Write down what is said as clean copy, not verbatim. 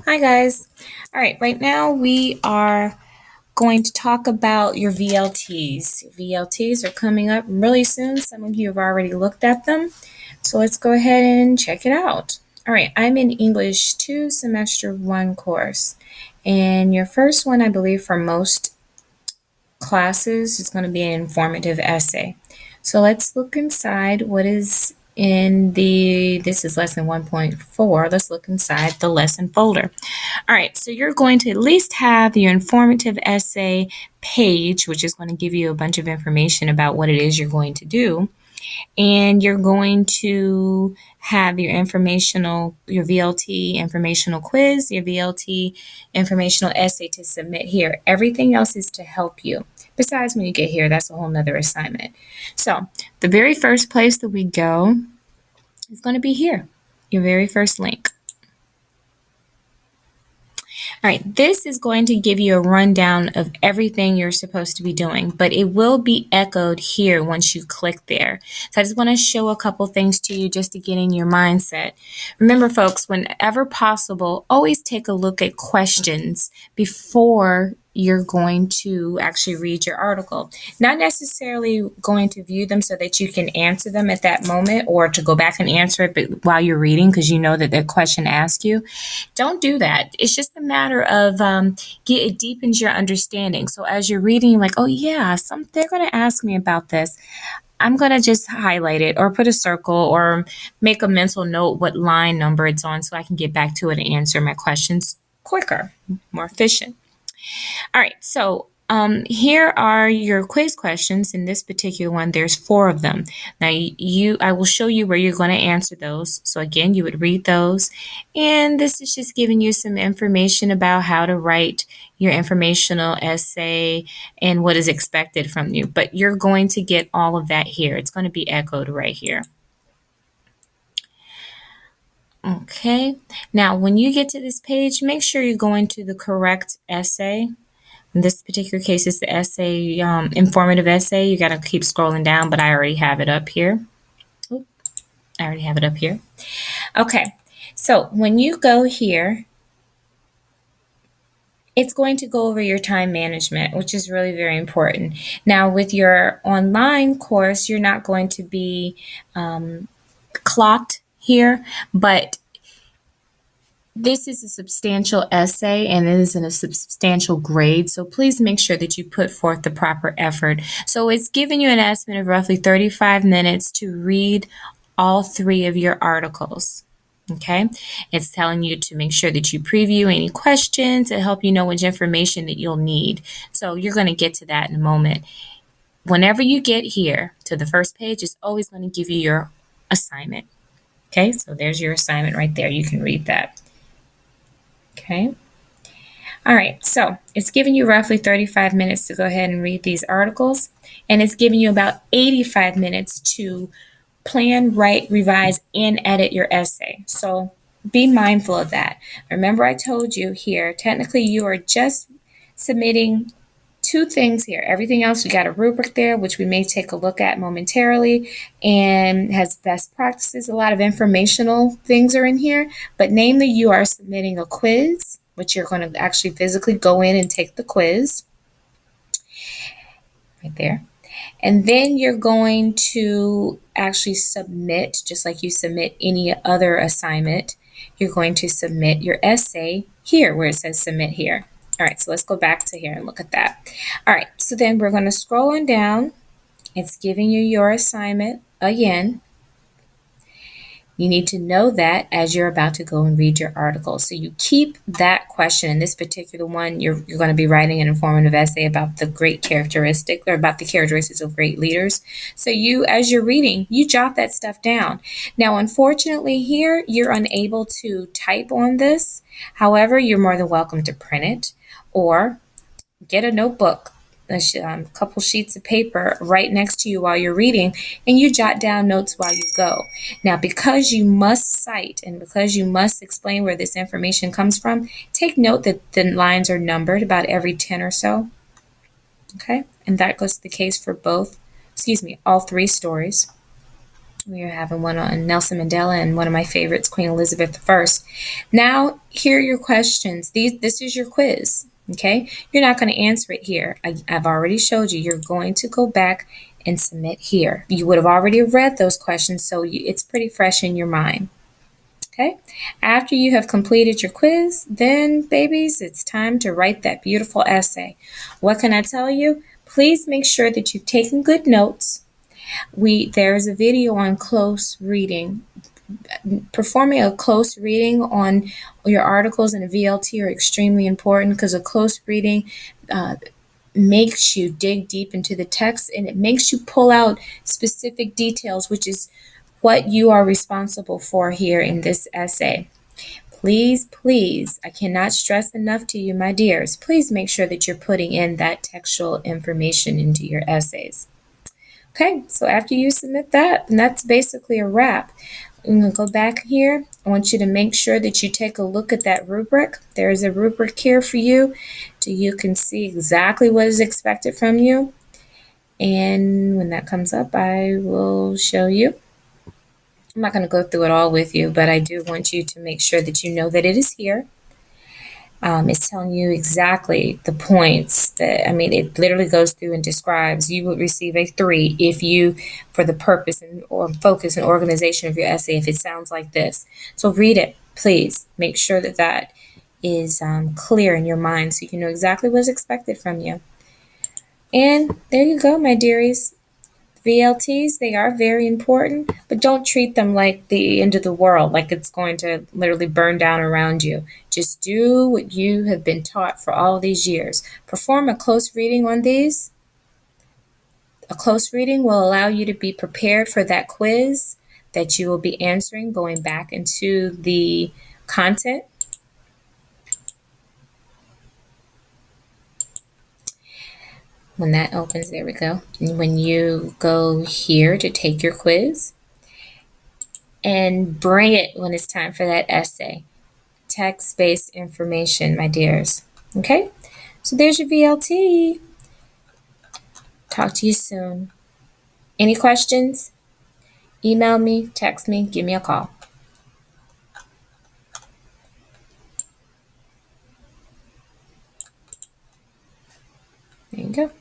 Hi guys. All right, right now we are going to talk about your VLTs. VLTs are coming up really soon. Some of you have already looked at them. So let's go ahead and check it out. All right, I'm in English 2 semester 1 course. And your first one, I believe for most classes, is going to be an informative essay. So let's look inside what is in this is lesson 1.4. Let's look inside the lesson folder. All right, so you're going to at least have your informative essay page, which is going to give you a bunch of information about what it is you're going to do. And you're going to have your VLT informational quiz, your VLT informational essay to submit here. Everything else is to help you. Besides, when you get here, that's a whole nother assignment. So the very first place that we go is going to be here, your very first link. All right, this is going to give you a rundown of everything you're supposed to be doing, but it will be echoed here once you click there. So I just want to show a couple things to you just to get in your mindset. Remember, folks, whenever possible, always take a look at questions before you're going to actually read your article. Not necessarily going to view them so that you can answer them at that moment or to go back and answer it while you're reading because you know that the question asked you. Don't do that. It's just a matter of it deepens your understanding. So as you're reading, you're like, oh yeah, they're going to ask me about this. I'm going to just highlight it or put a circle or make a mental note what line number it's on so I can get back to it and answer my questions quicker, more efficient. All right, so here are your quiz questions. In this particular one, there's 4 of them. Now, I will show you where you're going to answer those. So again, you would read those. And this is just giving you some information about how to write your informational essay and what is expected from you. But you're going to get all of that here. It's going to be echoed right here. Okay, now when you get to this page, make sure you're going to the correct essay. In this particular case, it's the essay, informative essay. You got to keep scrolling down, but I already have it up here. Oop, I already have it up here. Okay, so when you go here, it's going to go over your time management, which is really very important. Now, with your online course, you're not going to be clocked here, but this is a substantial essay and it is in a substantial grade, so please make sure that you put forth the proper effort. So it's giving you an estimate of roughly 35 minutes to read all 3 of your articles. Okay, it's telling you to make sure that you preview any questions to help you know which information that you'll need. So you're going to get to that in a moment. Whenever you get here to the first page, it's always going to give you your assignment. Okay, so there's your assignment right there. You can read that. Okay. All right, so it's giving you roughly 35 minutes to go ahead and read these articles, and it's giving you about 85 minutes to plan, write, revise, and edit your essay. So be mindful of that. Remember, I told you here, technically you are just submitting 2 things here. Everything else, you got a rubric there, which we may take a look at momentarily, and has best practices. A lot of informational things are in here, but namely you are submitting a quiz, which you're going to actually physically go in and take the quiz right there. And then you're going to actually submit, just like you submit any other assignment, you're going to submit your essay here where it says submit here. All right, so let's go back to here and look at that. All right, so then we're going to scroll on down. It's giving you your assignment again. You need to know that as you're about to go and read your article. So you keep that question. In this particular one, you're going to be writing an informative essay about the great characteristic or about the characteristics of great leaders. So you, as you're reading, you jot that stuff down. Now, unfortunately here, you're unable to type on this. However, you're more than welcome to print it or get a notebook, a couple sheets of paper right next to you while you're reading, and you jot down notes while you go. Now, because you must cite and because you must explain where this information comes from, take note that the lines are numbered about every 10 or so. Okay, and that goes to the case for all 3 stories. We are having one on Nelson Mandela and one of my favorites, Queen Elizabeth I. Now, here are your questions. This is your quiz, okay? You're not going to answer it here. I've already showed you. You're going to go back and submit here. You would have already read those questions, so it's pretty fresh in your mind, okay? After you have completed your quiz, then, babies, it's time to write that beautiful essay. What can I tell you? Please make sure that you've taken good notes. There's a video on close reading. Performing a close reading on your articles in a VLT are extremely important because a close reading makes you dig deep into the text and it makes you pull out specific details, which is what you are responsible for here in this essay. Please, please, I cannot stress enough to you, my dears, please make sure that you're putting in that textual information into your essays. Okay, so after you submit that, and that's basically a wrap. I'm going to go back here. I want you to make sure that you take a look at that rubric. There is a rubric here for you so you can see exactly what is expected from you. And when that comes up, I will show you. I'm not going to go through it all with you, but I do want you to make sure that you know that it is here. It's telling you exactly the points that, it literally goes through and describes. You would receive a 3 if you, for the purpose or focus and organization of your essay, if it sounds like this. So read it, please. Make sure that that is clear in your mind so you know exactly what is expected from you. And there you go, my dearies. VLTs, they are very important, but don't treat them like the end of the world, like it's going to literally burn down around you. Just do what you have been taught for all these years. Perform a close reading on these. A close reading will allow you to be prepared for that quiz that you will be answering, going back into the content. When that opens, there we go. And when you go here to take your quiz, and bring it when it's time for that essay. Text-based information, my dears. Okay? So there's your VLT. Talk to you soon. Any questions? Email me, text me, give me a call. There you go.